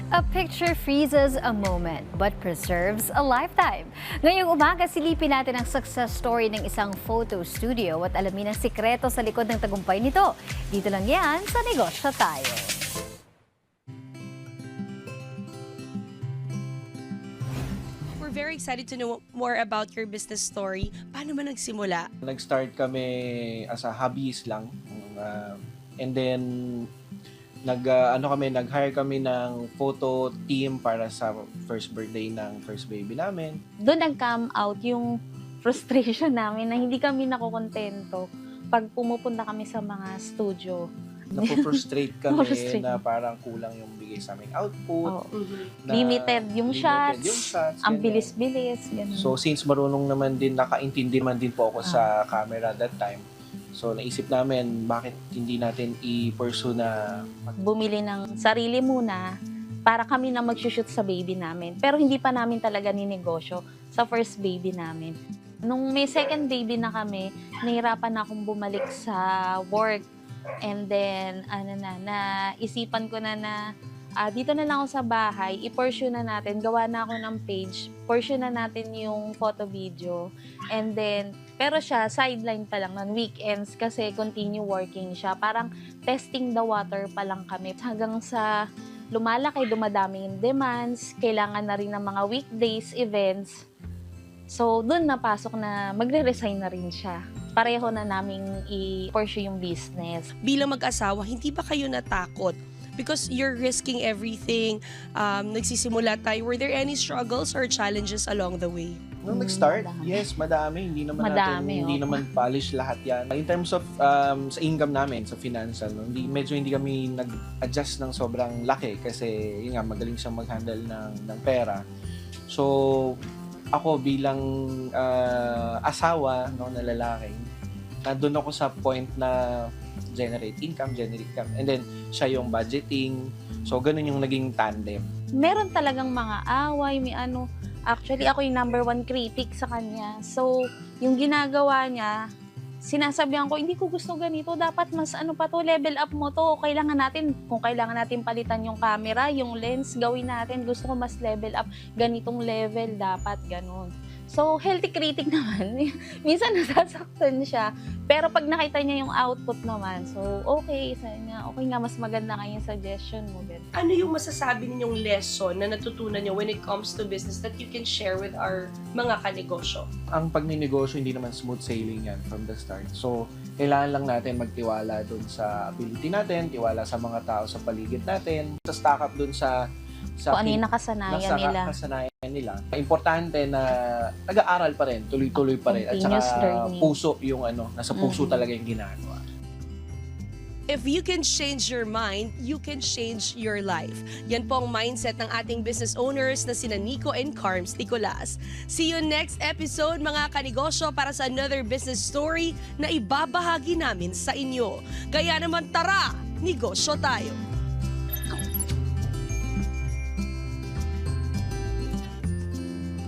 A picture freezes a moment but preserves a lifetime. Ngayong umaga, silipin natin ang success story ng isang photo studio at alamin ang sikreto sa likod ng tagumpay nito. Dito lang yan sa Negosyo Tayo. We're very excited to know more about your business story. Paano ba nagsimula? Nag-start kami as a hobbyist lang. And then nag-hire kami ng photo team para sa first birthday ng first baby namin. Doon nag-come out yung frustration namin na hindi kami nakokontento pag pumupunta kami sa mga studio. Napo-frustrate kami Frustrate. na parang kulang yung bigay sa aming output. Oo. na Limited yung shots, ang ganyan. bilis-bilis. Ganun. So since marunong naman din, nakaintindi man din po ako sa camera that time, so naisip namin bakit hindi natin i-pursue na Bumili ng sarili muna para kami na mag-shoot sa baby namin. Pero hindi pa namin talaga ninegosyo sa first baby namin. Nung may second baby na kami, nahirapan na akong bumalik sa work. And then, naisipan ko na dito na lang ako sa bahay, i-pursue na natin, gawa na ako ng page, pursue na natin yung photo video. And then, pero siya, sideline pa lang ng weekends kasi continue working siya. Parang testing the water pa lang kami. Hanggang sa lumalaki, dumadami yung demands, kailangan na rin ng mga weekdays, events. So, dun napasok na magre-resign na rin siya. Pareho na naming i-pursue yung business. Bilang mag-asawa, hindi ba kayo natakot? Because you're risking everything. Nagsisimula tayo. Were there any struggles or challenges along the way? nung nag-start. Madami. Yes, madami. Hindi naman Madami, natin, hindi oh. naman polish lahat yan. In terms of sa income namin, sa financial, no, medyo hindi kami nag-adjust ng sobrang laki kasi yun nga, magaling siyang mag-handle ng pera. So, ako bilang asawa, no, na lalaki, nandun ako sa point na generate income. And then, siya yung budgeting. So, ganun yung naging tandem. Meron talagang mga away, may ano. Actually, ako yung number one critic sa kanya. So, yung ginagawa niya, sinasabihan ko, hindi ko gusto ganito. Dapat mas ano pa to, level up mo to. Kung kailangan natin palitan yung camera, yung lens, gawin natin. Gusto ko mas level up. Ganitong level, dapat ganun. So, healthy critic naman. Minsan nasasaktan siya. Pero pag nakita niya yung output naman, so okay, sabi niya, okay nga, mas maganda nga yung suggestion mo. Ano yung masasabi ninyong lesson na natutunan niyo when it comes to business that you can share with our mga kanegosyo? Ang pagninegosyo, hindi naman smooth sailing yan from the start. So, kailangan lang natin magtiwala dun sa ability natin, tiwala sa mga tao sa paligid natin, sa stock up dun sa Kung ano yung nakasanayan nila. nila. Importante na nag-aaral pa rin, tuloy-tuloy pa rin. At Continuous saka learning. puso yung nasa puso talaga yung ginagawa. If you can change your mind, you can change your life. Yan po ang mindset ng ating business owners na sina Nico and Carms Nicolas. See you next episode mga kanegosyo para sa another business story na ibabahagi namin sa inyo. Kaya naman tara, negosyo tayo!